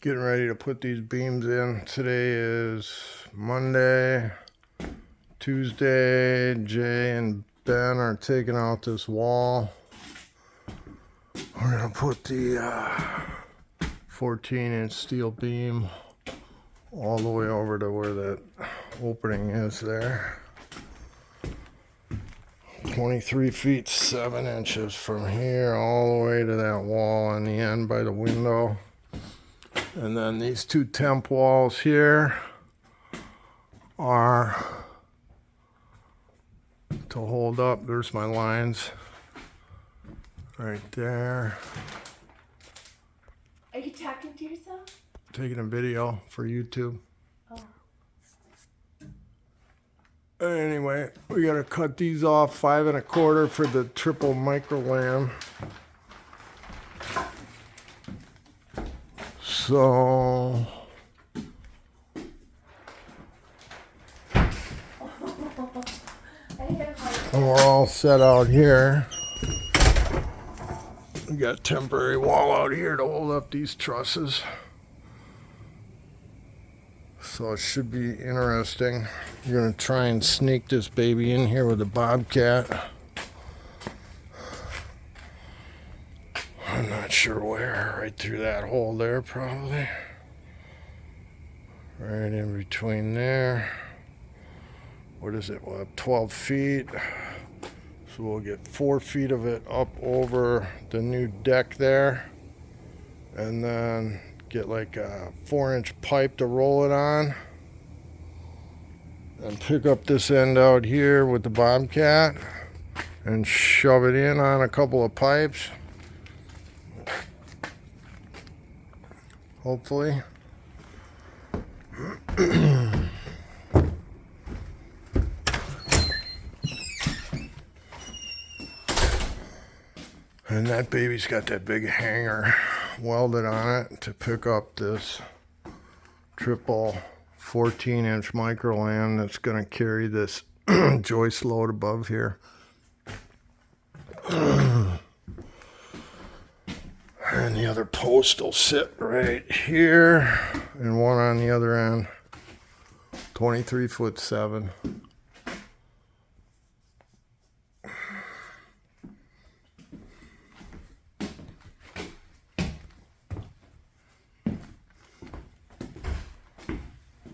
Getting ready to put these beams in. Today is Monday. Tuesday, Jay and Ben are taking out this wall. We're gonna put the 14-inch steel beam all the way over to where that opening is there. 23 feet 7 inches from here all the way to that wall on the end by the window. And then these two temp walls here are to hold up. There's my lines right there. Are you talking to yourself? Taking a video for YouTube. Oh. Anyway, we gotta cut these off 5 1/4 for the triple micro lamb. So and we're all set out here. We got a temporary wall out here to hold up these trusses. So it should be interesting. We're gonna try and sneak this baby in here with a bobcat. I'm not sure where. Right through that hole there, probably. Right in between there. What is it? We'll have 12 feet. So we'll get 4 feet of it up over the new deck there. And then get like a 4-inch pipe to roll it on. And pick up this end out here with the bobcat. And shove it in on a couple of pipes. Hopefully. And that baby's got that big hanger welded on it to pick up this triple 14-inch micro lamb that's going to carry this joist load above here. And the other post will sit right here, and one on the other end. 23 foot 7.